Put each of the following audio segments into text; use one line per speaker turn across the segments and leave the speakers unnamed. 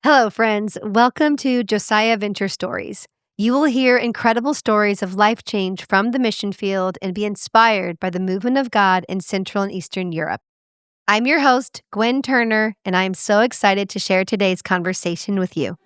Hello, friends. Welcome to Josiah Venture Stories. You will hear incredible stories of life change from the mission field and be inspired by the movement of God in Central and Eastern Europe. I'm your host, Gwen Turner, and I am so excited to share today's conversation with you.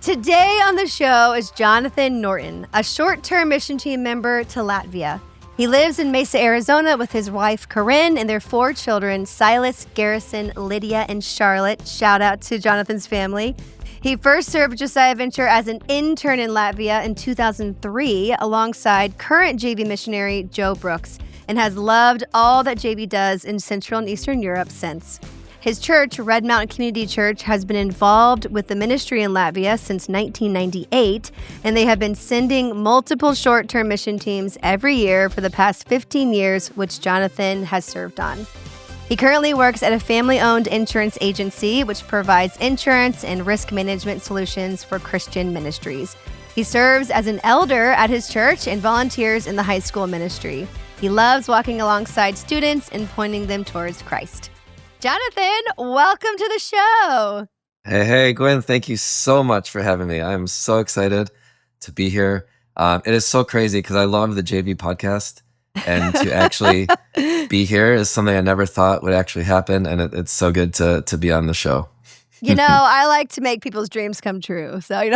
Today on the show is Jonathan Norton, a short-term mission team member to Latvia. He lives in Mesa, Arizona with his wife, Karyne, and their 4 children, Silas, Garrison, Lydia, and Charlotte. Shout out to Jonathan's family. He first served Josiah Venture as an intern in Latvia in 2003 alongside current JV missionary Joe Brooks and has loved all that JV does in Central and Eastern Europe since. His church, Red Mountain Community Church, has been involved with the ministry in Latvia since 1998, and they have been sending multiple short-term mission teams every year for the past 15 years, which Jonathan has served on. He currently works at a family-owned insurance agency, which provides insurance and risk management solutions for Christian ministries. He serves as an elder at his church and volunteers in the high school ministry. He loves walking alongside students and pointing them towards Christ. Jonathan, welcome to the show.
Hey, Gwen, thank you so much for having me. I'm so excited to be here. It is so crazy because I love the JV podcast, and to actually be here is something I never thought would actually happen, and it's so good to be on the show.
You know, I like to make people's dreams come true, so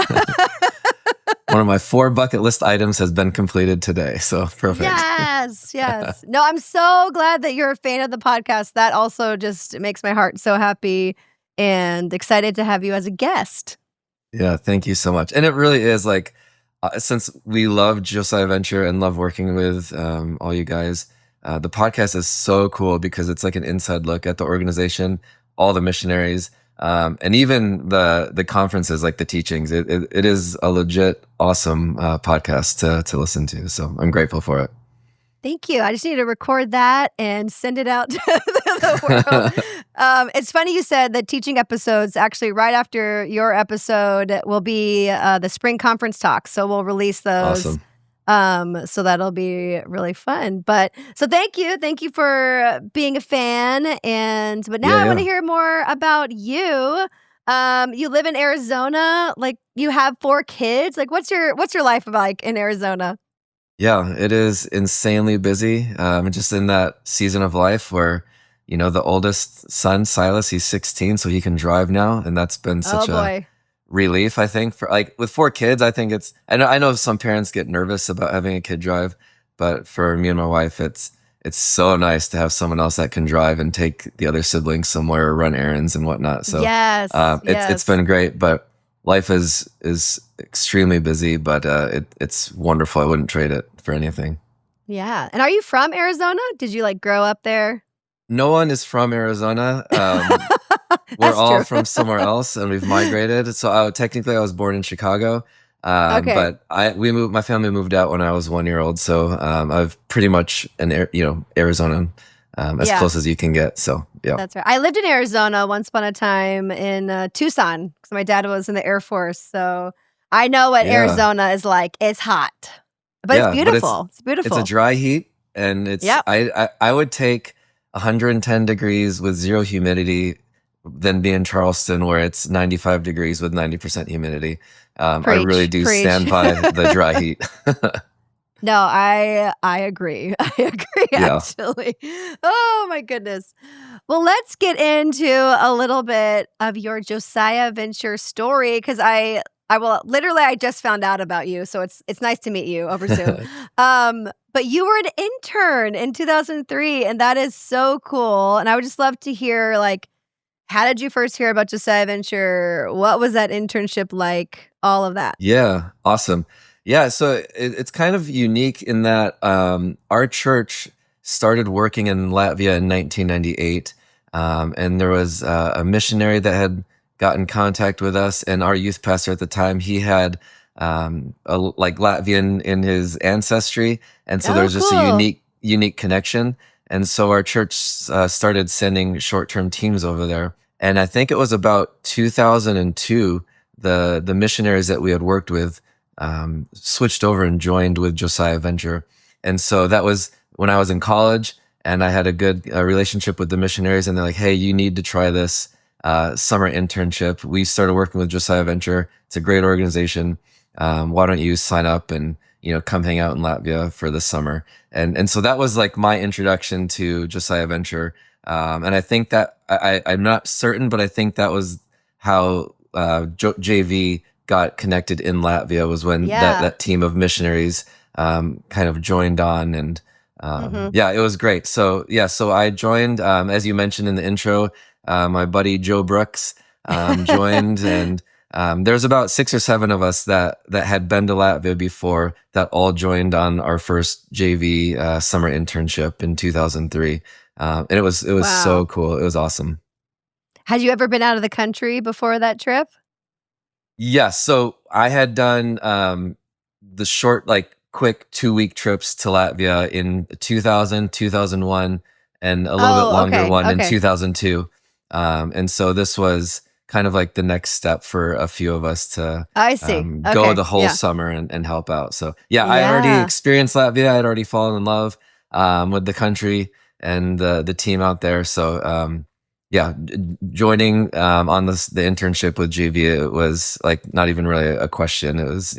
One of my 4 bucket list items has been completed today, so perfect.
Yes. No, I'm so glad that you're a fan of the podcast. That also just makes my heart so happy and excited to have you as a guest.
Yeah, thank you so much. And it really is like, since we love Josiah Venture and love working with all you guys, the podcast is so cool because it's like an inside look at the organization, all the missionaries, and even the conferences, like the teachings. It is a legit awesome podcast to listen to. So I'm grateful for it.
Thank you. I just need to record that and send it out to the world. It's funny you said the teaching episodes. Actually, right after your episode will be the spring conference talks. So we'll release those.
Awesome.
So that'll be really fun. But so thank you for being a fan. But now I want to hear more about you. You live in Arizona. Like, you have 4 kids. Like, what's your life like in Arizona?
Yeah, it is insanely busy. Just in that season of life where, the oldest son, Silas, he's 16, so he can drive now. And that's been such a relief, I think. For like with 4 kids, I think I know some parents get nervous about having a kid drive, but for me and my wife, it's so nice to have someone else that can drive and take the other siblings somewhere or run errands and whatnot. So it's been great, but life is extremely busy, but it's wonderful. I wouldn't trade it for anything.
Yeah. And are you from Arizona? Did you grow up there?
No one is from Arizona. We're all from somewhere else, and we've migrated. So technically, I was born in Chicago, but my family moved out when I was 1 year old. So I've pretty much Arizona as close as you can get. So yeah,
that's right. I lived in Arizona once upon a time in Tucson because my dad was in the Air Force. So I know what Arizona is like. It's hot, but it's beautiful. It's beautiful.
It's a dry heat, and it's I would take 110 degrees with 0 humidity than be in Charleston where it's 95 degrees with 90% humidity. I really do stand by the dry heat.
No, I agree. I agree, actually. Oh, my goodness. Well, let's get into a little bit of your Josiah Venture story, because I just found out about you, so it's nice to meet you over Zoom. But you were an intern in 2003, and that is so cool. And I would just love to hear, how did you first hear about Josiah Venture? What was that internship like? All of that.
Yeah, awesome. Yeah, so it's kind of unique in that our church started working in Latvia in 1998, and there was a missionary that had got in contact with us, and our youth pastor at the time, he had Latvian in his ancestry, and so there was just a unique connection. And so our church started sending short-term teams over there. And I think it was about 2002, the missionaries that we had worked with switched over and joined with Josiah Venture. And so that was when I was in college, and I had a good relationship with the missionaries, and they're like, hey, you need to try this summer internship. We started working with Josiah Venture. It's a great organization. Why don't you sign up and come hang out in Latvia for the summer? And so that was like my introduction to Josiah Venture. And I think that I'm not certain, but I think that was how JV got connected in Latvia, was when that team of missionaries kind of joined on, and it was great. So I joined, as you mentioned in the intro, my buddy Joe Brooks joined, and there's about 6 or 7 of us that had been to Latvia before, that all joined on our first JV summer internship in 2003. And it was so cool. It was awesome.
Had you ever been out of the country before that trip?
Yes. So I had done the short, quick 2-week trips to Latvia in 2000, 2001, and a little bit longer one in 2002. And so this was kind of like the next step for a few of us to go the whole summer and help out. So I had already experienced Latvia. I had already fallen in love with the country and the team out there. So joining on the internship with JV, it was like not even really a question. It was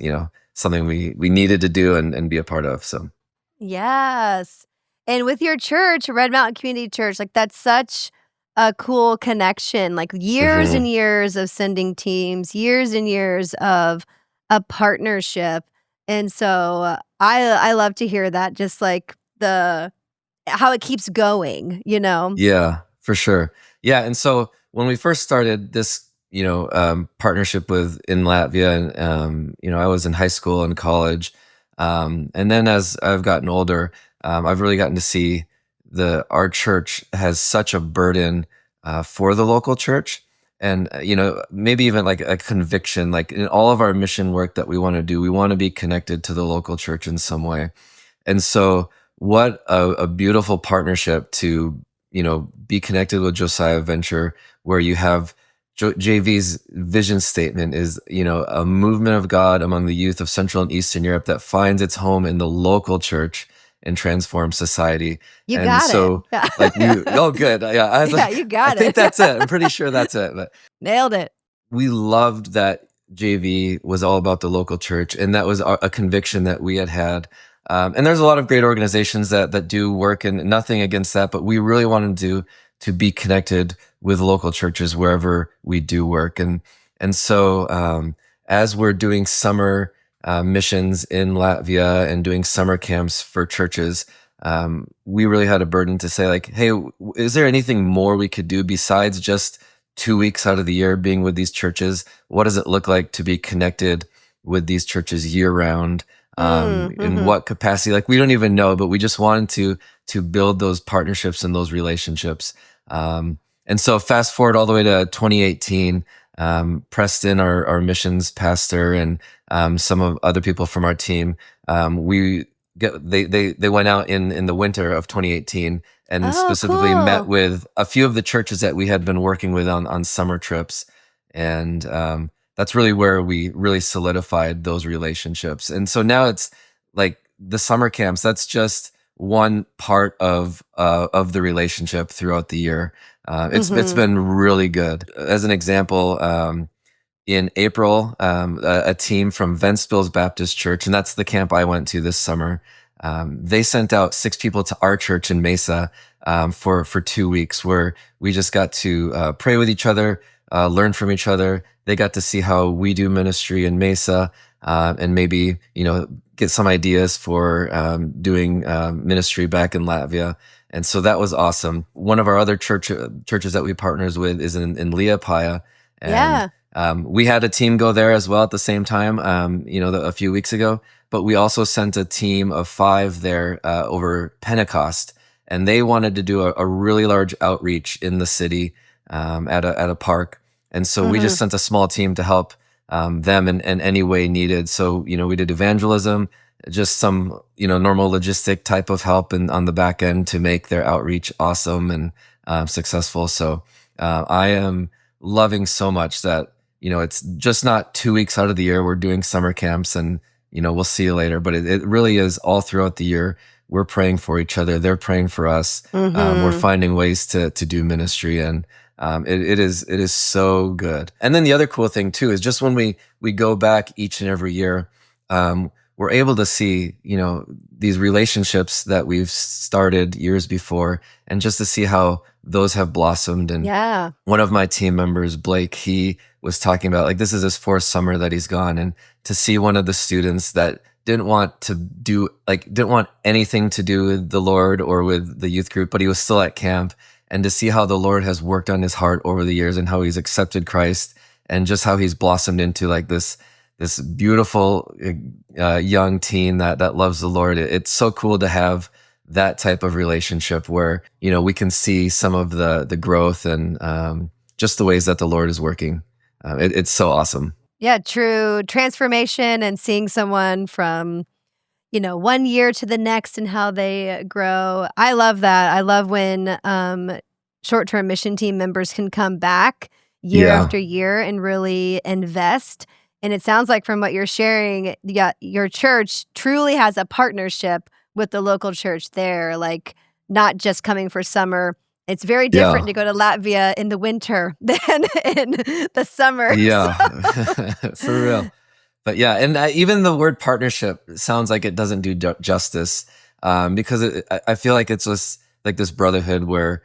something we needed to do and be a part of. So
yes. And with your church, Red Mountain Community Church, like that's such a cool connection, like years and years of sending teams, years and years of a partnership. And so I love to hear that, just like how it keeps going,
Yeah, for sure. Yeah. And so when we first started this, partnership in Latvia, and, I was in high school and college. And then as I've gotten older, I've really gotten to see our church has such a burden for the local church, and maybe even like a conviction, like in all of our mission work that we want to do, we want to be connected to the local church in some way. And so what a beautiful partnership to be connected with Josiah Venture, where you have JV's vision statement is, a movement of God among the youth of Central and Eastern Europe that finds its home in the local church and transforms society.
You got it.
Yeah. Good. Yeah,
you got it.
I think that's it. I'm pretty sure that's it. But
nailed it.
We loved that JV was all about the local church, and that was a conviction that we had. And there's a lot of great organizations that do work, and nothing against that, but we really wanted to be connected with local churches wherever we do work. And so as we're doing summer missions in Latvia and doing summer camps for churches, we really had a burden to say, like, hey, is there anything more we could do besides just 2 weeks out of the year being with these churches? What does it look like to be connected with these churches year round? In what capacity? Like, we don't even know, but we just wanted to build those partnerships and those relationships. And so fast forward all the way to 2018, Preston, our missions pastor, and some of other people from our team, they went out in the winter of 2018 and specifically met with a few of the churches that we had been working with on summer trips. And that's really where we really solidified those relationships. And so now it's like the summer camps, that's just one part of the relationship throughout the year. It's been really good. As an example, in April, a team from Ventspils Baptist Church, and that's the camp I went to this summer, they sent out 6 people to our church in Mesa for 2 weeks, where we just got to pray with each other, learn from each other. They got to see how we do ministry in Mesa, and maybe get some ideas for doing ministry back in Latvia. And so that was awesome. One of our other churches that we partners with is in Liepāja. And we had a team go there as well at the same time, a few weeks ago. But we also sent a team of 5 there over Pentecost, and they wanted to do a really large outreach in the city at a park. And so we just sent a small team to help them in any way needed. So we did evangelism, just some normal logistic type of help on the back end to make their outreach awesome and successful. So I am loving so much that it's just not 2 weeks out of the year we're doing summer camps, and we'll see you later. But it really is all throughout the year. We're praying for each other. They're praying for us. We're finding ways to do ministry, and it is so good. And then the other cool thing too is just when we go back each and every year, we're able to see, these relationships that we've started years before, and just to see how those have blossomed. And one of my team members, Blake, he was talking about, like, this is his 4th summer that he's gone, and to see one of the students that didn't want anything to do with the Lord or with the youth group, but he was still at camp, and to see how the Lord has worked on his heart over the years, and how he's accepted Christ, and just how he's blossomed into like this beautiful young teen that loves the Lord. It's so cool to have that type of relationship where, we can see some of the growth and just the ways that the Lord is working. It's so awesome.
Yeah, true transformation, and seeing someone from, one year to the next and how they grow. I love that. I love when short-term mission team members can come back year after year and really invest. And it sounds like from what you're sharing, your church truly has a partnership with the local church there, like not just coming for summer. It's very different to go to Latvia in the winter than in the summer.
Yeah, for real. But yeah, and even the word partnership sounds like it doesn't do justice, because I feel like it's just like this brotherhood where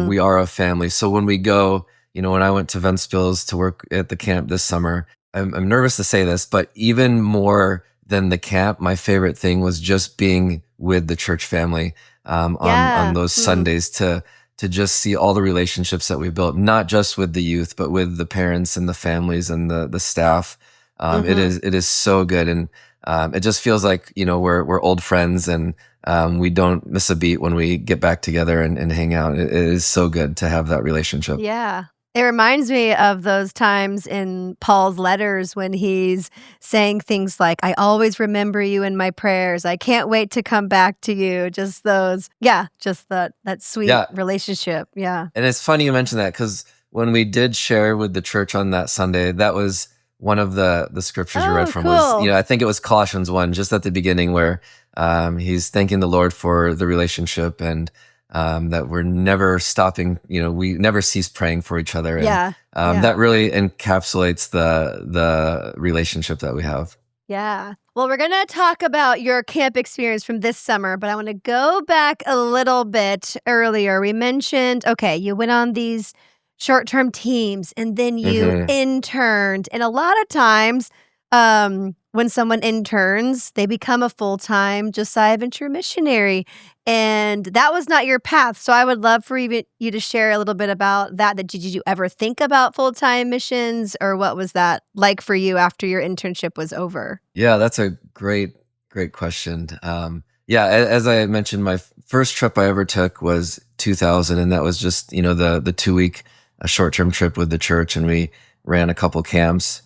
we are a family. So when we go, when I went to Ventspils to work at the camp this summer, I'm nervous to say this, but even more than the camp, my favorite thing was just being with the church family on those Sundays to just see all the relationships that we built, not just with the youth, but with the parents and the families and the staff. It is so good, and it just feels like we're old friends, and we don't miss a beat when we get back together and hang out. It is so good to have that relationship.
Yeah. It reminds me of those times in Paul's letters when he's saying things like, I always remember you in my prayers. I can't wait to come back to you. Just those, just that sweet relationship. Yeah.
And it's funny you mentioned that, because when we did share with the church on that Sunday, that was one of the scriptures you read from.
Cool.
Was, I think it was Colossians 1, just at the beginning, where he's thanking the Lord for the relationship, and that we're never stopping, we never cease praying for each other. And, that really encapsulates the relationship that we have.
Yeah. Well, we're going to talk about your camp experience from this summer, but I want to go back a little bit earlier. We mentioned, you went on these short-term teams, and then you interned. And a lot of times, when someone interns, they become a full-time Josiah Venture missionary. And that was not your path. So I would love for you to share a little bit about that. Did you ever think about full-time missions, or what was that like for you after your internship was over?
Yeah, that's a great question. As I mentioned, my first trip I ever took was 2000, and that was just, the 2-week short-term trip with the church, and we ran a couple camps.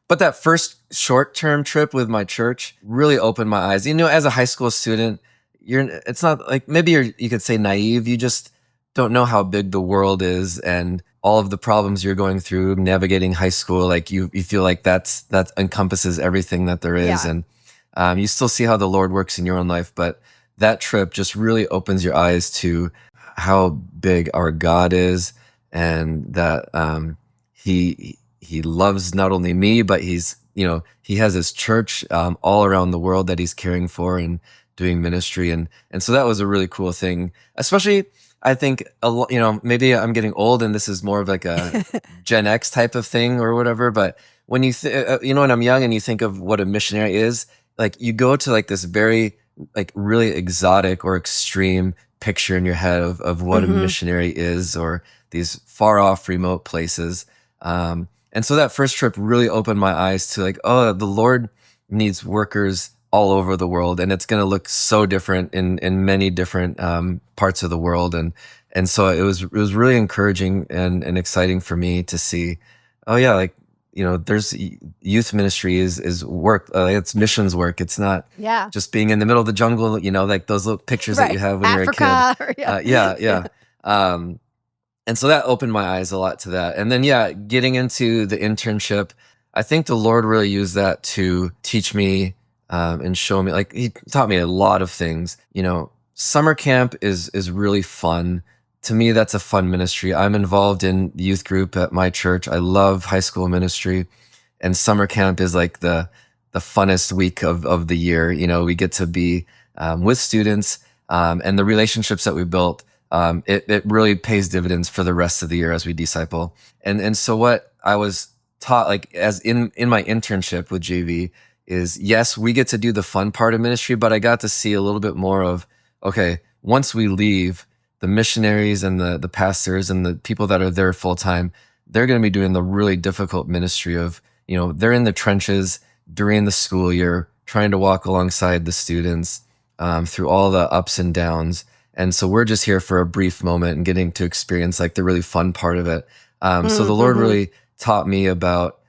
But that first short-term trip with my church really opened my eyes. As a high school student, it's not like, maybe you could say naive. You just don't know how big the world is, and all of the problems you're going through navigating high school. Like you feel like that encompasses everything that there is. And you still see how the Lord works in your own life. But that trip just really opens your eyes to how big our God is, and that he loves not only me, but he has his church all around the world that he's caring for and doing ministry. And so that was a really cool thing, especially, I think, maybe I'm getting old and this is more of like a Gen X type of thing or whatever. But when when I'm young and you think of what a missionary is, like you go to like this very like really exotic or extreme picture in your head of what a missionary is, or these far off remote places. And so that first trip really opened my eyes to like, oh, the Lord needs workers all over the world, and it's going to look so different in many different parts of the world. And so it was really encouraging and exciting for me to see, oh yeah, like, there's youth ministry is work. It's missions work. It's not just being in the middle of the jungle, like those little pictures that you have when
Africa,
you're a kid. And so that opened my eyes a lot to that. And then, getting into the internship, I think the Lord really used that to teach me and show me, like, he taught me a lot of things. Summer camp is really fun. To me, that's a fun ministry. I'm involved in youth group at my church. I love high school ministry, and summer camp is like the funnest week of the year. We get to be with students, and the relationships that we built. It really pays dividends for the rest of the year as we disciple. And so what I was taught, like, as in my internship with JV, is, yes, we get to do the fun part of ministry, but I got to see a little bit more of, okay, once we leave, the missionaries and the pastors and the people that are there full time, they're going to be doing the really difficult ministry of, they're in the trenches during the school year, trying to walk alongside the students through all the ups and downs. And so we're just here for a brief moment and getting to experience, like, the really fun part of it. So the Lord really taught me about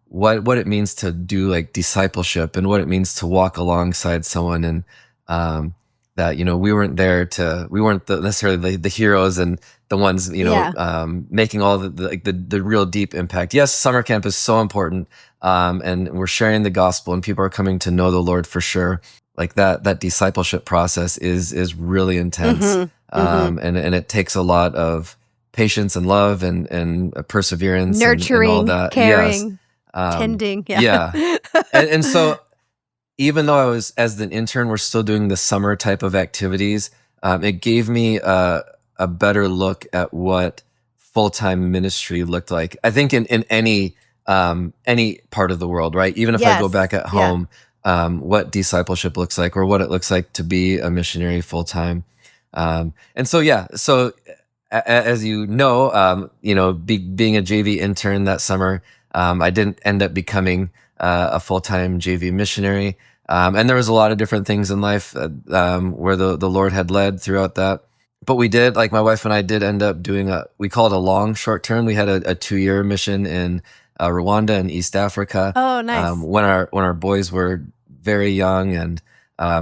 what it means to do, like, discipleship, and what it means to walk alongside someone, and that we weren't necessarily the heroes and the ones making all the real deep impact. Yes, summer camp is so important, and we're sharing the gospel, and people are coming to know the Lord for sure. Like, that discipleship process is really intense, and it takes a lot of patience and love and perseverance,
nurturing,
and all that.
caring, tending.
And so, even though I was, as an intern, we're still doing the summer type of activities, it gave me a better look at what full-time ministry looked like. I think in any part of the world, right? Even if I go back at home, what discipleship looks like, or what it looks like to be a missionary full-time. And so, as being a JV intern that summer, I didn't end up becoming a full-time JV missionary. And there was a lot of different things in life where the Lord had led throughout that. But we did, like, my wife and I did end up doing we call it a long short term. We had a 2-year mission in Rwanda and East Africa.
Oh, nice.
When our boys were very young. And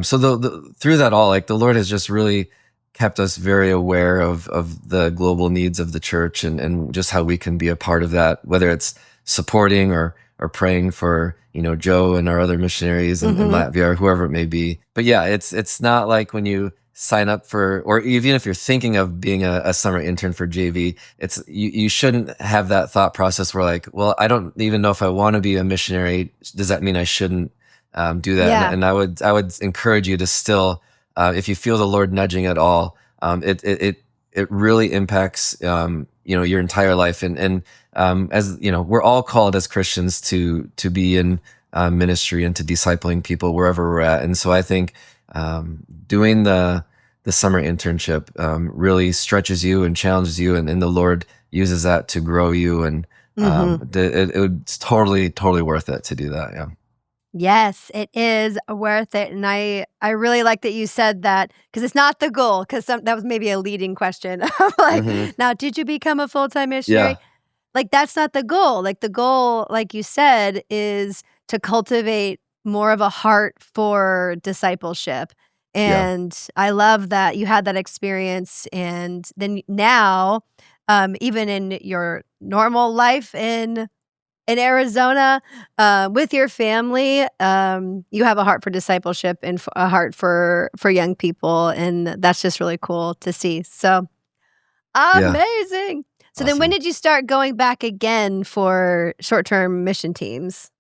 so through that all, like, the Lord has just really kept us very aware of the global needs of the church, and just how we can be a part of that, whether it's supporting or praying for, Joe and our other missionaries in Latvia, or whoever it may be. But yeah, it's not like when you sign up for, or even if you're thinking of being a summer intern for JV, you shouldn't have that thought process where, like, well, I don't even know if I want to be a missionary. Does that mean I shouldn't do that?
Yeah.
And I would encourage you to still, if you feel the Lord nudging at all, it really impacts your entire life. And as we're all called as Christians to be in ministry and to discipling people wherever we're at. And so I think doing the summer internship really stretches you and challenges you, and the Lord uses that to grow you. And it's totally worth it to do that. Yeah.
Yes, it is worth it. And I really like that you said that, because it's not the goal, because that was maybe a leading question. Like, now, did you become a full-time missionary?
Yeah.
Like, that's not the goal. Like, the goal, like you said, is to cultivate more of a heart for discipleship. And I love that you had that experience. And then now, even in your normal life in Arizona, with your family, you have a heart for discipleship and a heart for young people, and that's just really cool to see. So amazing. So then, when did you start going back again for short-term mission teams?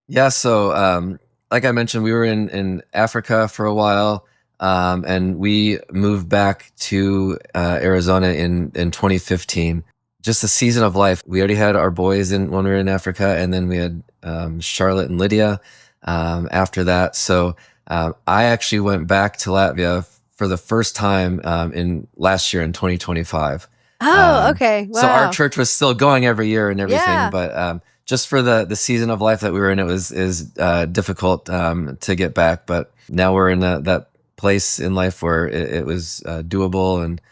Yeah, so like I mentioned, we were in Africa for a while, and we moved back to Arizona in 2015. Just a season of life. We already had our boys when we were in Africa, and then we had Charlotte and Lydia after that. So I actually went back to Latvia for the first time in last year in 2025.
Oh, okay. Wow.
So our church was still going every year and everything, but just for the season of life that we were in, it was difficult to get back. But now we're in that place in life where it was doable. And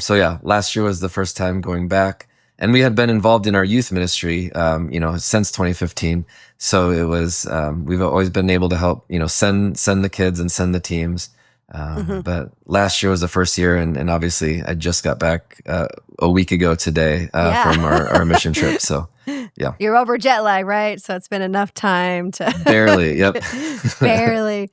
so yeah, last year was the first time going back, and we had been involved in our youth ministry, since 2015. So it was we've always been able to help, send the kids and send the teams. But last year was the first year, and obviously I just got back a week ago today from our mission trip. So, yeah.
You're over jet lag, right? So it's been enough time to...
Barely, yep.
Barely.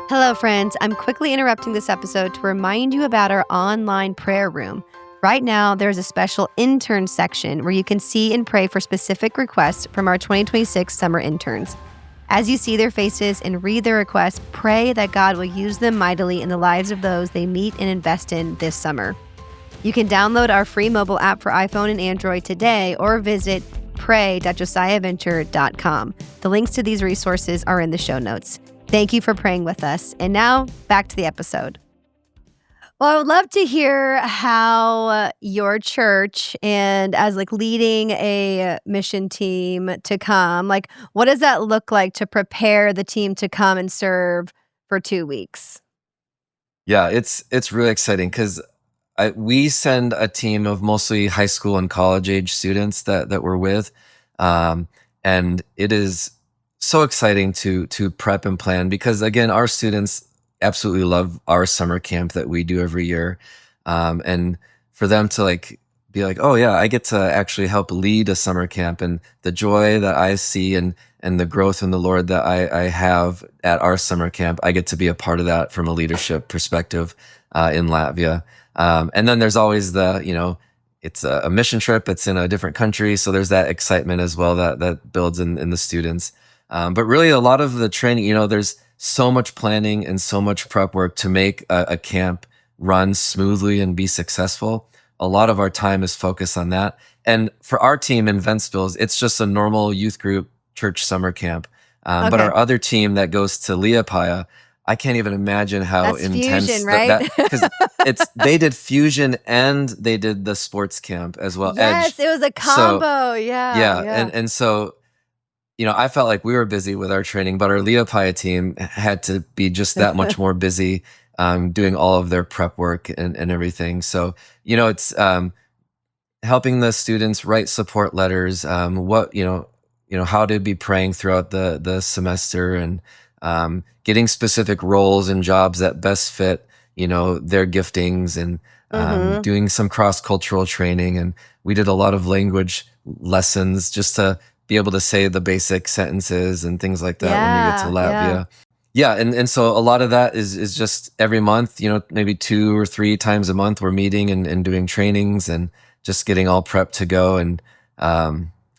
Hello, friends. I'm quickly interrupting this episode to remind you about our online prayer room. Right now, there's a special intern section where you can see and pray for specific requests from our 2026 summer interns. As you see their faces and read their requests, pray that God will use them mightily in the lives of those they meet and invest in this summer. You can download our free mobile app for iPhone and Android today or visit pray.josiahventure.com. The links to these resources are in the show notes. Thank you for praying with us. And now, back to the episode. Well, I would love to hear how your church and as leading a mission team to come, what does that look like to prepare the team to come and serve for 2 weeks?
Yeah, it's really exciting because we send a team of mostly high school and college age students that we're with. And it is so exciting to prep and plan because, again, our students absolutely love our summer camp that we do every year. And for them to be oh yeah, I get to actually help lead a summer camp, and the joy that I see and the growth in the Lord that I have at our summer camp, I get to be a part of that from a leadership perspective in Latvia. And then there's always it's a mission trip. It's in a different country. So there's that excitement as well that builds in the students. But really a lot of the training, there's so much planning and so much prep work to make a camp run smoothly and be successful. A lot of our time is focused on that. And for our team in Ventspils, it's just a normal youth group church summer camp. But our other team that goes to Liepāja, I can't even imagine how
That's
intense
fusion, right?
because they did fusion and they did the sports camp as well.
Yes,
Edge.
It was a combo.
So,
Yeah.
And so, I felt like we were busy with our training, but our Liepāja team had to be just that much more busy doing all of their prep work and everything. So, it's helping the students write support letters, how to be praying throughout the semester, and getting specific roles and jobs that best fit, their giftings, and doing some cross-cultural training. And we did a lot of language lessons just to be able to say the basic sentences and things like that when you get to Latvia. Yeah, and so a lot of that is just every month, maybe 2 or 3 times a month we're meeting and doing trainings and just getting all prepped to go. And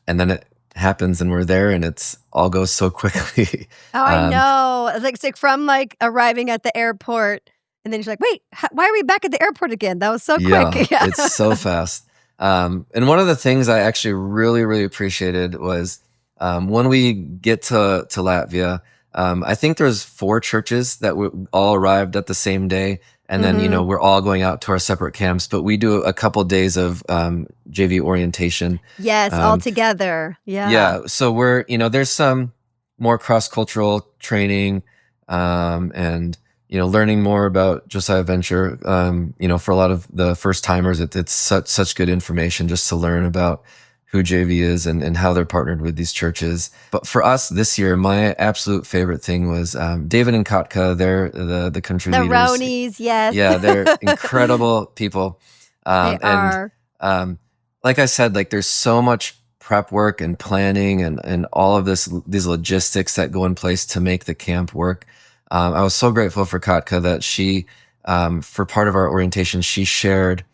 then it happens and we're there and it's all goes so quickly.
Oh, I know. It's like from arriving at the airport and then you're wait, why are we back at the airport again? That was so quick.
Yeah, it's so fast. And one of the things I actually really, really appreciated was when we get to Latvia, I think there's 4 churches that all arrived at the same day. And then, we're all going out to our separate camps, but we do a couple days of JV orientation.
Yes, all together. Yeah.
Yeah. So we're, there's some more cross-cultural training and, learning more about Josiah Venture. For a lot of the first timers, it's such good information just to learn about who JV is and how they're partnered with these churches. But for us this year, my absolute favorite thing was David and Katka. They're the country leaders.
The Ronies, yes.
Yeah, they're incredible people.
They are.
And like I said, there's so much prep work and planning and all of these logistics that go in place to make the camp work. I was so grateful for Katka that she, for part of our orientation, she shared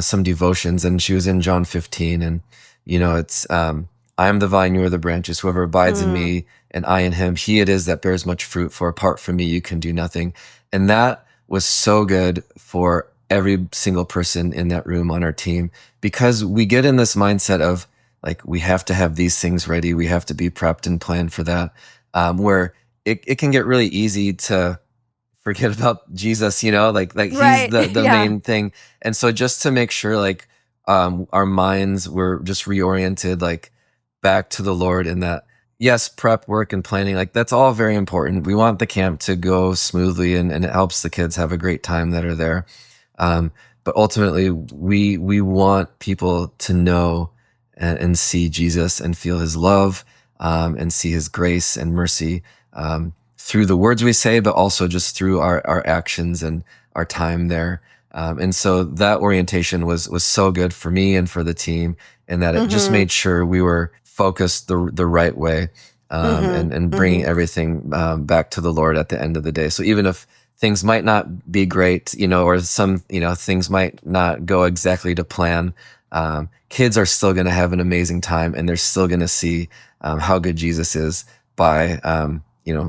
some devotions, and she was in John 15. And, it's, I am the vine, you are the branches, whoever abides in me and I in him, he it is that bears much fruit, for apart from me, you can do nothing. And that was so good for every single person in that room on our team, because we get in this mindset of we have to have these things ready. We have to be prepped and planned for that, where it can get really easy to forget about Jesus, he's the main thing. And so just to make sure our minds were just reoriented back to the Lord, and that, yes, prep work and planning, that's all very important. We want the camp to go smoothly and it helps the kids have a great time that are there. But ultimately we want people to know and see Jesus and feel his love, and see his grace and mercy. through the words we say, but also just through our actions and our time there. And so that orientation was so good for me and for the team, in that it just made sure we were focused the right way, and bringing everything back to the Lord at the end of the day. So even if things might not be great, or some, things might not go exactly to plan, kids are still going to have an amazing time, and they're still going to see how good Jesus is by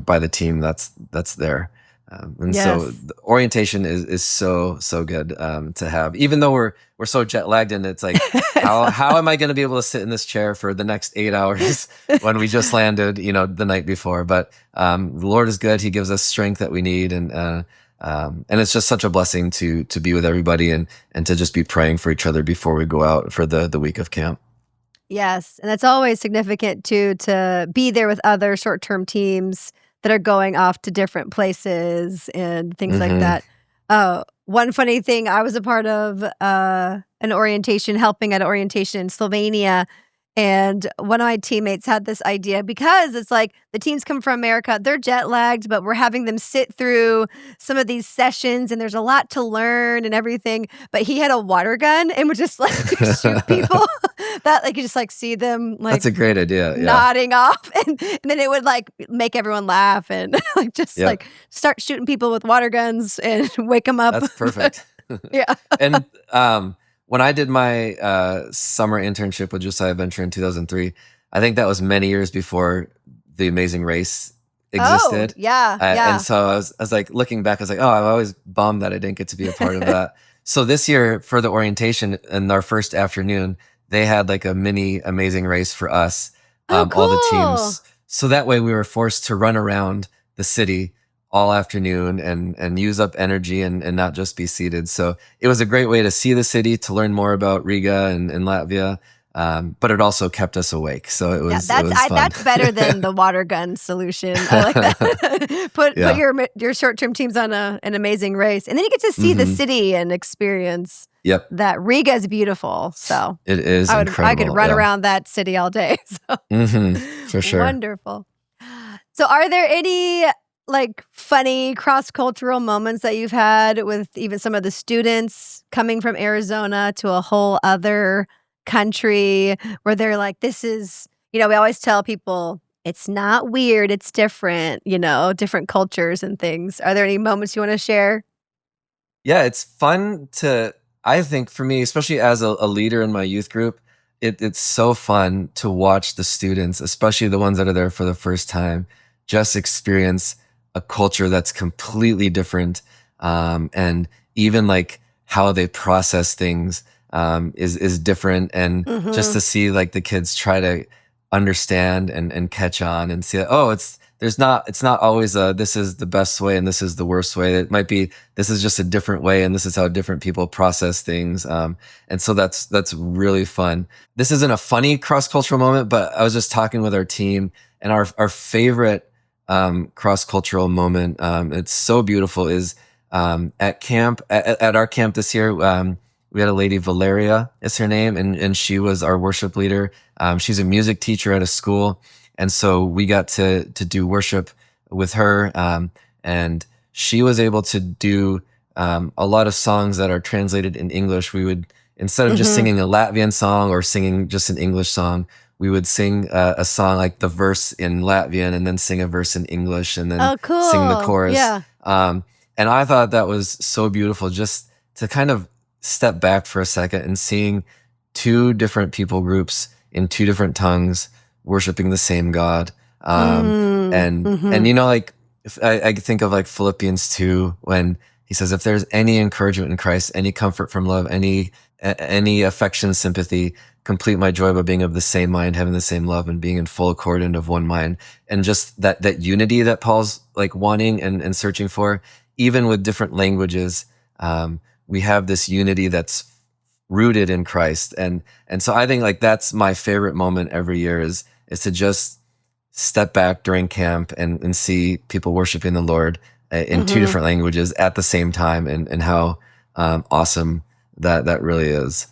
by the team that's there. And so the orientation is so good to have, even though we're so jet lagged, and it's like, how am I going to be able to sit in this chair for the next 8 hours when we just landed, the night before? But the Lord is good; He gives us strength that we need, and it's just such a blessing to be with everybody and to just be praying for each other before we go out for the week of camp.
Yes, and that's always significant too, to be there with other short-term teams that are going off to different places and things like that. One funny thing, I was a part of an orientation, helping at an orientation in Slovenia, and one of my teammates had this idea, because it's like the teams come from America, they're jet lagged, but we're having them sit through some of these sessions, and there's a lot to learn and everything. But he had a water gun and would just like shoot people that like you just like see them like,
that's a great idea,
nodding off, and then it would like make everyone laugh and like just like start shooting people with water guns and wake them up.
That's perfect.
Yeah.
And when I did my summer internship with Josiah Venture in 2003, I think that was many years before The Amazing Race existed.
Oh, yeah.
And so I was like, looking back, I was like, oh, I'm always bummed that I didn't get to be a part of that. So this year for the orientation, in our first afternoon, they had like a mini Amazing Race for us,
cool.
all the teams. So that way we were forced to run around the city all afternoon and use up energy and not just be seated. So it was a great way to see the city, to learn more about Riga and Latvia. But it also kept us awake. So it was, it was fun.
That's better than the water gun solution. I like that. Put your short-term teams on an Amazing Race. And then you get to see the city and experience that. Riga is beautiful. So
it is incredible.
I could run around that city all day. So.
For sure.
Wonderful. So are there any like funny cross-cultural moments that you've had with even some of the students coming from Arizona to a whole other country, where they're like, this is, we always tell people it's not weird, it's different, different cultures and things. Are there any moments you want to share?
Yeah, it's fun I think for me, especially as a leader in my youth group, it's so fun to watch the students, especially the ones that are there for the first time, just experience a culture that's completely different, and even like how they process things is different, and just to see like the kids try to understand and catch on and see that, it's not always this is the best way and this is the worst way. It might be this is just a different way, and this is how different people process things. And so that's really fun. This isn't a funny cross-cultural moment, but I was just talking with our team, and our favorite cross-cultural moment, it's so beautiful, is at camp, at our camp this year. We had a lady, Valeria is her name, and she was our worship leader. She's a music teacher at a school, and so we got to do worship with her, and she was able to do a lot of songs that are translated in English. We would, instead of just singing a Latvian song or singing just an English song, we would sing a song, like the verse in Latvian, and then sing a verse in English, and then sing the chorus.
Yeah.
And I thought that was so beautiful, just to kind of step back for a second and seeing two different people groups in two different tongues worshiping the same God. And like, if I think of like Philippians 2, when he says, if there's any encouragement in Christ, any comfort from love, any affection, sympathy, complete my joy by being of the same mind, having the same love, and being in full accord and of one mind. And just that unity that Paul's like wanting and searching for, even with different languages, we have this unity that's rooted in Christ. And so I think like that's my favorite moment every year, is to just step back during camp and see people worshiping the Lord in two different languages at the same time, and how awesome that really is.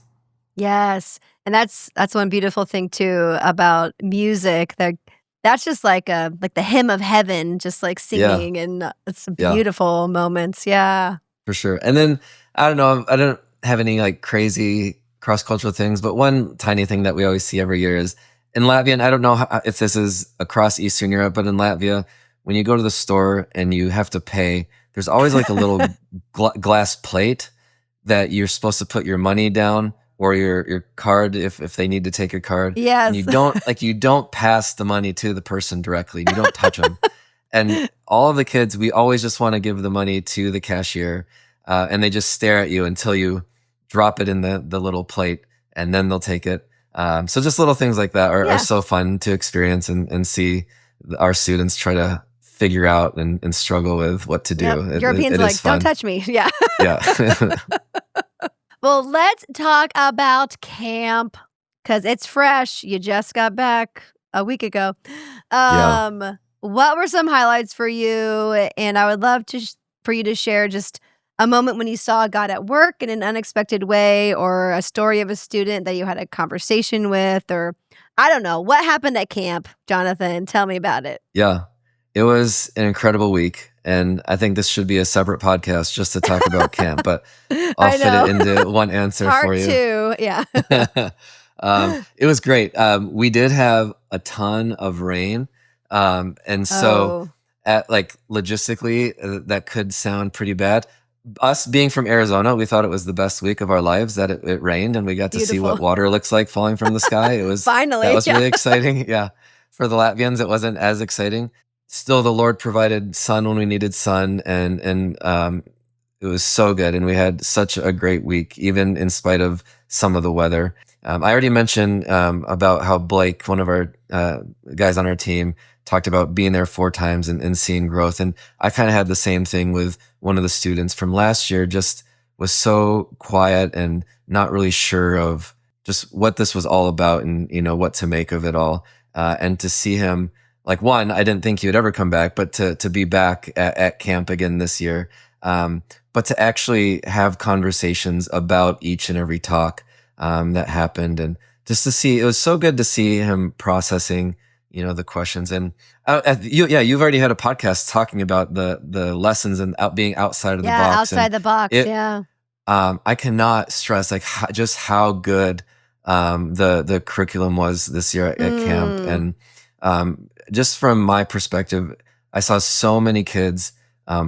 Yes. And that's one beautiful thing too about music. There's That's just like the hymn of heaven, just like singing, and it's beautiful moments. Yeah,
for sure. And then I don't know, I don't have any like crazy cross-cultural things, but one tiny thing that we always see every year is in Latvia, and I don't know if this is across Eastern Europe, but in Latvia, when you go to the store and you have to pay, there's always like a little glass plate that you're supposed to put your money down or your card if they need to take your card.
Yes.
And you don't pass the money to the person directly. You don't touch them. And all of the kids, we always just want to give the money to the cashier, and they just stare at you until you drop it in the little plate, and then they'll take it. So just little things like that are so fun to experience and see our students try to figure out and struggle with what to do.
Yep. Europeans like, don't touch me. Yeah.
Yeah.
Well, let's talk about camp because it's fresh. You just got back a week ago. What were some highlights for you? And I would love for you to share just a moment when you saw God at work in an unexpected way, or a story of a student that you had a conversation with, or I don't know. What happened at camp, Jonathan? Tell me about it.
Yeah. It was an incredible week, and I think this should be a separate podcast just to talk about camp, but I'll fit it into one answer for you.
Part 2, yeah.
It was great. We did have a ton of rain, and so logistically, that could sound pretty bad. Us being from Arizona, we thought it was the best week of our lives that it rained, and we got to see what water looks like falling from the sky. It was
finally,
that was really exciting. Yeah. For the Latvians, it wasn't as exciting. Still, the Lord provided sun when we needed sun, and it was so good. And we had such a great week, even in spite of some of the weather. I already mentioned about how Blake, one of our guys on our team, talked about being there 4 times and seeing growth. And I kind of had the same thing with one of the students from last year, just was so quiet and not really sure of just what this was all about and, what to make of it all. And to see him, like, one, I didn't think he would ever come back, but to be back at camp again this year, but to actually have conversations about each and every talk that happened, and just to see, it was so good to see him processing, the questions. And you've already had a podcast talking about the lessons and being outside of the box.
Outside the box.
I cannot stress just how good the curriculum was this year at camp, and just from my perspective, I saw so many kids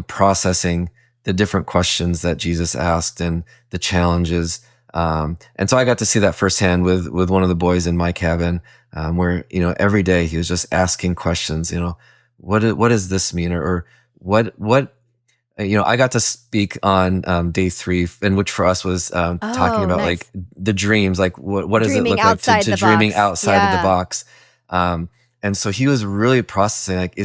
processing the different questions that Jesus asked and the challenges. And so I got to see that firsthand with one of the boys in my cabin, where, every day he was just asking questions, what does this mean? Or what, I got to speak on day 3, and which for us was talking about like the dreams, like what does it look like to dreaming outside of the box. And so he was really processing, like,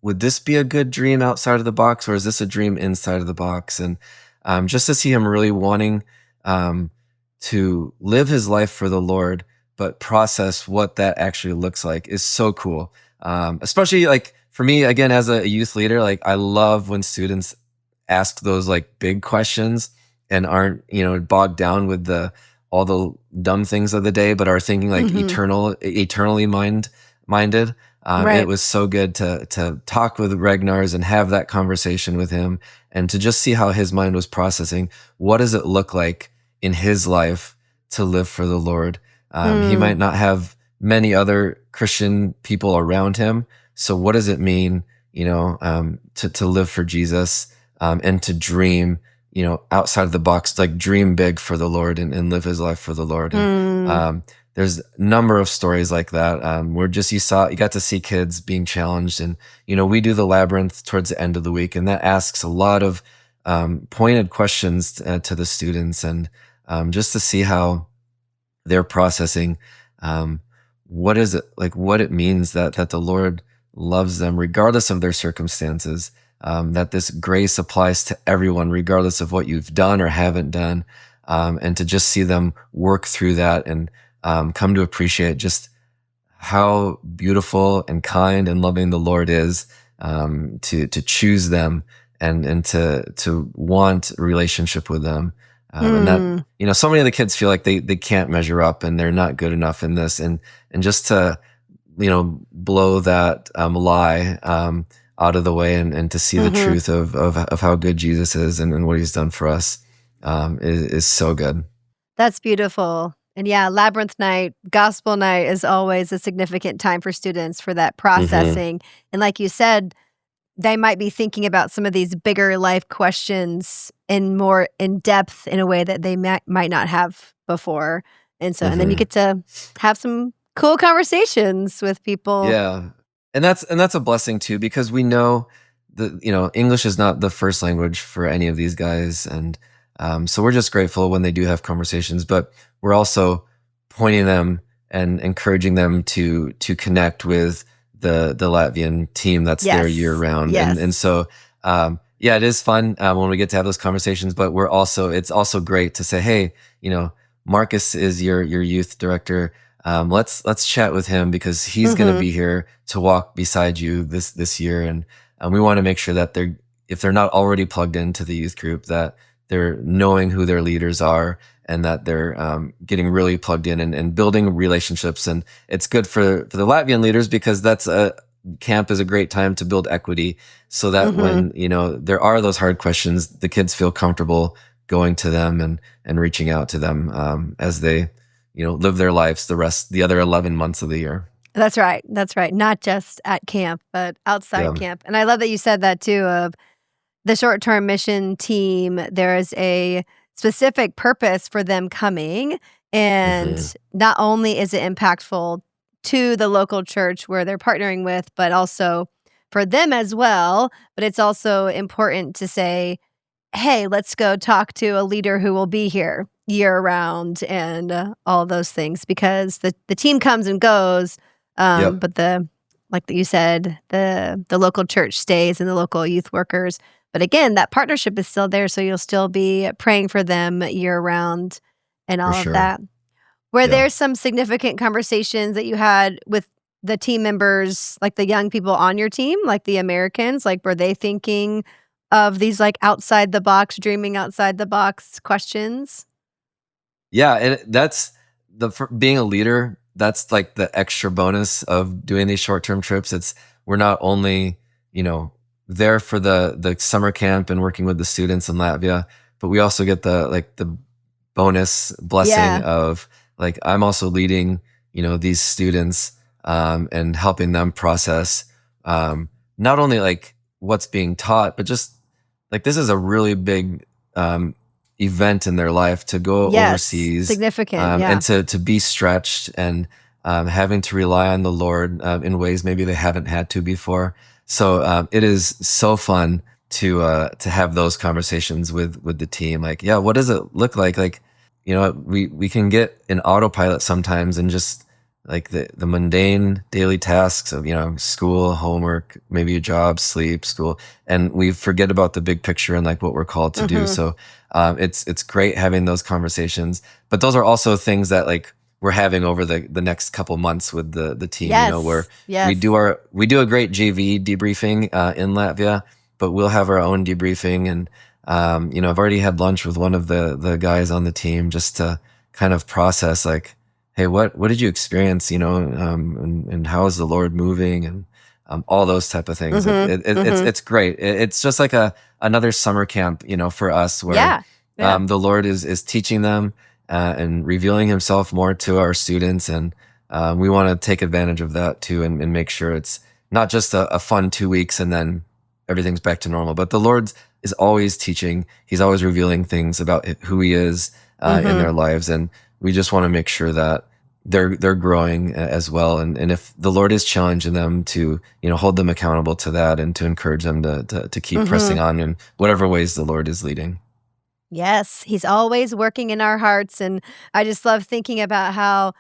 would this be a good dream outside of the box, or is this a dream inside of the box? And just to see him really wanting to live his life for the Lord, but process what that actually looks like is so cool. Especially like for me, again, as a youth leader, like I love when students ask those like big questions and aren't, bogged down with all the dumb things of the day, but are thinking like eternally minded. It was so good to talk with Ragnar's and have that conversation with him, and to just see how his mind was processing. What does it look like in his life to live for the Lord? He might not have many other Christian people around him. So what does it mean, to live for Jesus, and to dream, outside of the box, like dream big for the Lord and live his life for the Lord. And, there's a number of stories like that, where just you got to see kids being challenged. And, we do the Labyrinth towards the end of the week, and that asks a lot of pointed questions to the students, and just to see how they're processing what is it, like what it means that the Lord loves them regardless of their circumstances, that this grace applies to everyone regardless of what you've done or haven't done, and to just see them work through that and come to appreciate just how beautiful and kind and loving the Lord is, to choose them and to want a relationship with them. And that, so many of the kids feel like they can't measure up and they're not good enough in this. And just to blow that lie out of the way and to see the truth of how good Jesus is and what he's done for us is so good.
That's beautiful. And yeah, Labyrinth night, gospel night is always a significant time for students for that processing. And like you said, they might be thinking about some of these bigger life questions in more in depth in a way that they might not have before. And so, and then you get to have some cool conversations with people.
Yeah. And that's a blessing too, because we know that, English is not the first language for any of these guys. And so we're just grateful when they do have conversations, but we're also pointing them and encouraging them to connect with the Latvian team that's there year round.
Yes.
And so, it is fun when we get to have those conversations, but it's also great to say, hey, Marcus is your youth director. Let's chat with him because he's going to be here to walk beside you this year. And we want to make sure that if they're not already plugged into the youth group, that they're knowing who their leaders are and that they're getting really plugged in and building relationships. And it's good for the Latvian leaders because camp is a great time to build equity so that when, there are those hard questions, the kids feel comfortable going to them and reaching out to them as they, live their lives the other 11 months of the year.
That's right. Not just at camp, but outside camp. And I love that you said that too, of the short-term mission team. There is a specific purpose for them coming. And not only is it impactful to the local church where they're partnering with, but also for them as well. But it's also important to say, hey, let's go talk to a leader who will be here year round and all those things, because the team comes and goes, but like you said, the local church stays and the local youth workers. But again, that partnership is still there, so you'll still be praying for them year round and all of that. Were there some significant conversations that you had with the team members, like the young people on your team, like the Americans? Like, were they thinking of these like outside the box, dreaming outside the box questions?
Yeah, and that's being a leader. That's like the extra bonus of doing these short-term trips. We're not only there for the summer camp and working with the students in Latvia, but we also get the bonus blessing of like I'm also leading these students and helping them process not only like what's being taught, but just like this is a really big event in their life to go overseas,
significant,
and to be stretched and having to rely on the Lord in ways maybe they haven't had to before. So it is so fun to have those conversations with the team. Like, what does it look like? Like, we can get in autopilot sometimes and just like the mundane daily tasks of, school, homework, maybe a job, sleep, school, and we forget about the big picture and like what we're called to do. So it's great having those conversations, but those are also things that like we're having over the next couple months with the team, where we do a great JV debriefing in Latvia, but we'll have our own debriefing. And, I've already had lunch with one of the guys on the team just to kind of process like, hey, what did you experience, and how is the Lord moving and all those type of things. It's great. It's just like another summer camp, for us where the Lord is teaching them and revealing himself more to our students. And we want to take advantage of that too and make sure it's not just a fun 2 weeks and then everything's back to normal. But the Lord is always teaching. He's always revealing things about who he is in their lives. And we just want to make sure that they're growing as well. And if the Lord is challenging them to, hold them accountable to that and to encourage them to keep pressing on in whatever ways the Lord is leading.
Yes, he's always working in our hearts. And I just love thinking about how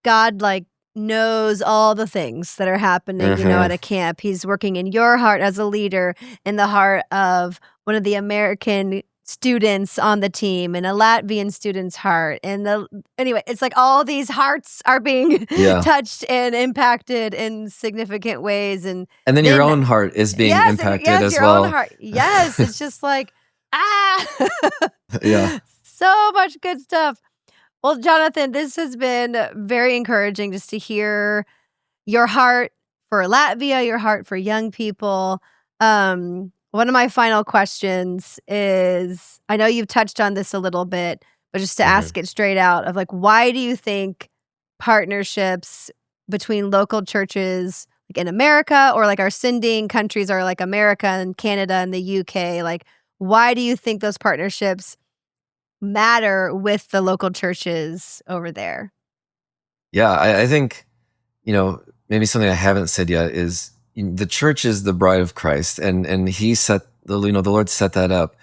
God like knows all the things that are happening, at a camp. He's working in your heart as a leader, in the heart of one of the American students on the team, and a Latvian student's heart. And anyway, it's like all these hearts are being touched and impacted in significant ways. And
then your own heart is being impacted as
your
well.
Own heart. Yes, it's just like,
Yeah.
So much good stuff. Well, Jonathan, this has been very encouraging just to hear your heart for Latvia, your heart for young people. One of my final questions is, I know you've touched on this a little bit, but just to ask it straight out of like, why do you think partnerships between local churches like in America or like our sending countries are like America and Canada and the UK, like why do you think those partnerships matter with the local churches over there?
Yeah, I think, maybe something I haven't said yet is the church is the bride of Christ, and he set the Lord set that up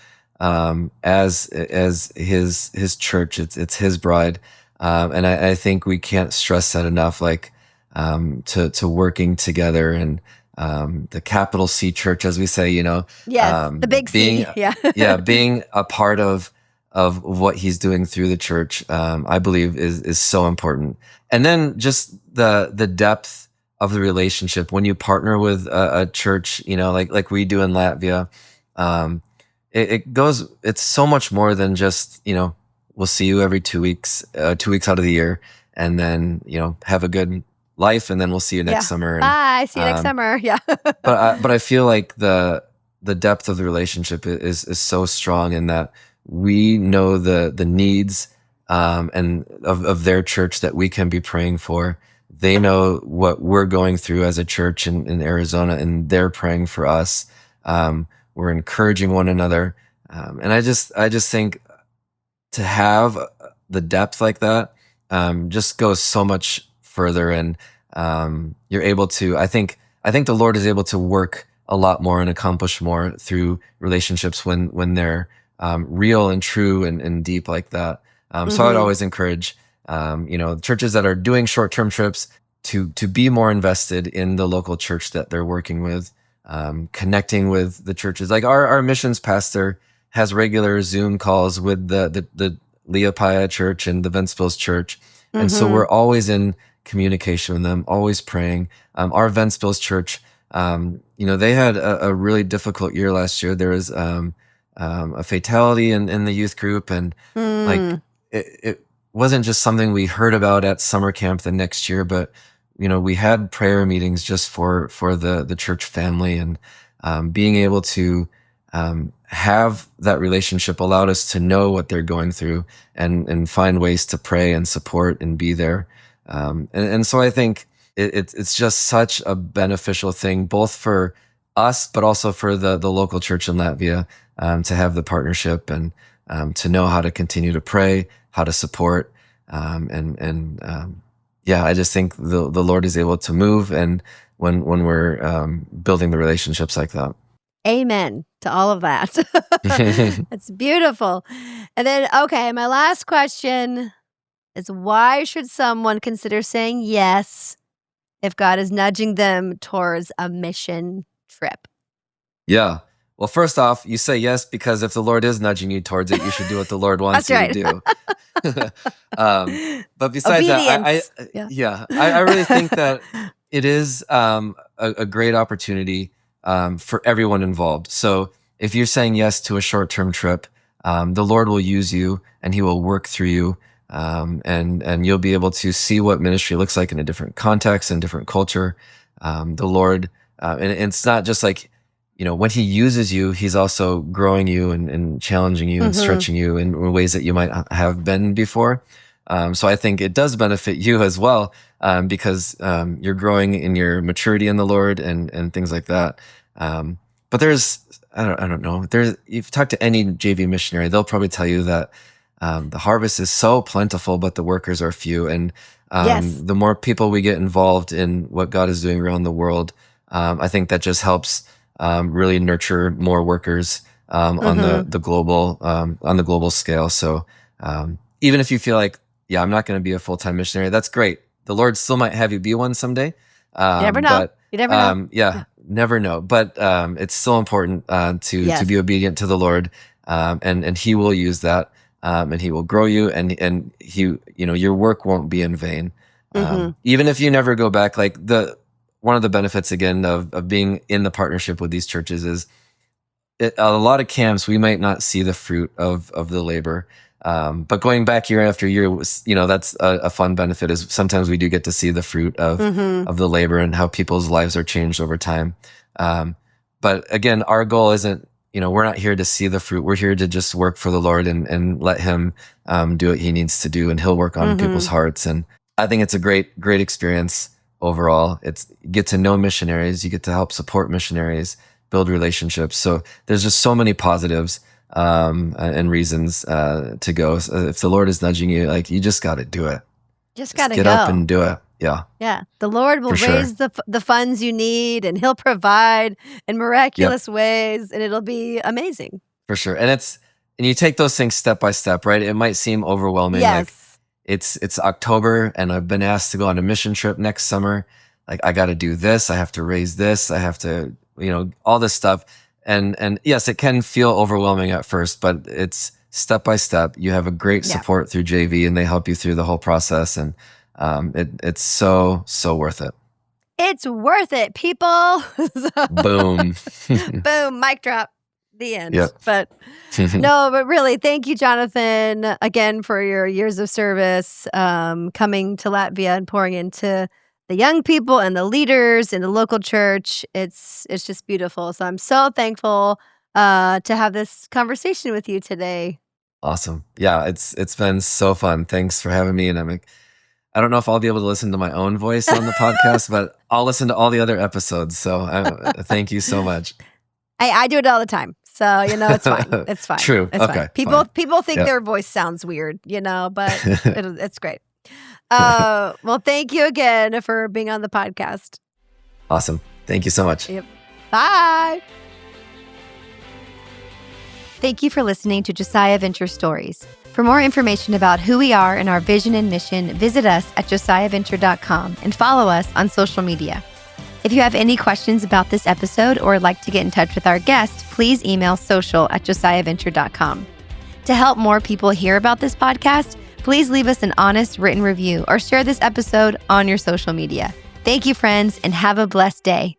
as his church. It's his bride, and I think we can't stress that enough. Like to working together, and the capital C church, as we say,
yes, the big
being,
C, yeah,
yeah, being a part of what he's doing through the church, I believe is so important. And then just the depth of the relationship when you partner with a church, like we do in Latvia. It's so much more than just, we'll see you every 2 weeks, 2 weeks out of the year, and then, have a good life, and then we'll see you next summer. And,
bye, see you next summer. Yeah.
but I feel like the depth of the relationship is so strong in that we know the needs and of their church that we can be praying for. They know what we're going through as a church in Arizona, and they're praying for us. We're encouraging one another, and I just think to have the depth like that just goes so much further, and you're able to. I think the Lord is able to work a lot more and accomplish more through relationships when they're real and true and deep like that. So I would always encourage, churches that are doing short-term trips to be more invested in the local church that they're working with, connecting with the churches. Like our missions pastor has regular Zoom calls with the Lydia church and the Ventspils church. And so we're always in communication with them, always praying. Our Ventspils church, they had a really difficult year last year. There was a fatality in the youth group, and like it wasn't just something we heard about at summer camp the next year, but we had prayer meetings just for the church family, and being able to have that relationship allowed us to know what they're going through and find ways to pray and support and be there. And so I think it's just such a beneficial thing, both for us, but also for the local church in Latvia, to have the partnership and to know how to continue to pray, how to support, I just think the Lord is able to move, and when we're building the relationships like that.
Amen to all of that. That's beautiful. And then, okay, my last question is, why should someone consider saying yes if God is nudging them towards a mission trip?
Yeah. Well, first off, you say yes because if the Lord is nudging you towards it, you should do what the Lord wants you to do. But besides
obedience.
I really think that it is a great opportunity for everyone involved. So if you're saying yes to a short-term trip, the Lord will use you, and he will work through you, and you'll be able to see what ministry looks like in a different context and different culture. The Lord, and it's not just like, when he uses you, he's also growing you and challenging you and stretching you in ways that you might have been before. So I think it does benefit you as well, because you're growing in your maturity in the Lord and things like that. But there's, I don't know, you've talked to any JV missionary, they'll probably tell you that the harvest is so plentiful, but the workers are few. And the more people we get involved in what God is doing around the world, I think that just helps really nurture more workers on the global scale. So even if you feel like, I'm not going to be a full-time missionary, that's great. The Lord still might have you be one someday.
You never know. You never know.
Never know. But it's still important to be obedient to the Lord, and He will use that, and He will grow you, and He, your work won't be in vain. Even if you never go back, like one of the benefits again of being in the partnership with these churches is a lot of camps we might not see the fruit of the labor, But going back year after year, that's a fun benefit is sometimes we do get to see the fruit of the labor and how people's lives are changed over time. But again, our goal isn't, we're not here to see the fruit. We're here to just work for the Lord and let him do what he needs to do, and he'll work on people's hearts. And I think it's a great experience overall. You get to know missionaries, you get to help support missionaries, build relationships. So there's just so many positives and reasons to go. So if the Lord is nudging you, like, you just got to do it.
Just got to
get up and do it. Yeah.
Yeah. The Lord will raise the funds you need, and he'll provide in miraculous ways, and it'll be amazing.
For sure. And you take those things step by step, right? It might seem overwhelming.
Yes.
Like it's October and I've been asked to go on a mission trip next summer. Like, I got to do this. I have to raise this. I have to, all this stuff. And yes, it can feel overwhelming at first, but it's step by step. You have a great support through JV, and they help you through the whole process. And it's so worth it.
It's worth it, people.
Boom.
Boom. Mic drop. The end.
Yep.
But no, but really, thank you, Jonathan, again, for your years of service, coming to Latvia and pouring into the young people and the leaders in the local church. It's just beautiful. So I'm so thankful to have this conversation with you today.
Awesome. Yeah, it's been so fun. Thanks for having me. And I don't know if I'll be able to listen to my own voice on the podcast, but I'll listen to all the other episodes. So thank you so much.
I do it all the time. So, it's fine. It's fine.
True.
It's
okay.
Fine. People think their voice sounds weird, but it's great. Well, thank you again for being on the podcast.
Awesome. Thank you so much.
Yep. Bye. Thank you for listening to Josiah Venture Stories. For more information about who we are and our vision and mission, visit us at josiahventure.com and follow us on social media. If you have any questions about this episode or would like to get in touch with our guest, please email social@josiahventure.com. To help more people hear about this podcast, please leave us an honest written review or share this episode on your social media. Thank you, friends, and have a blessed day.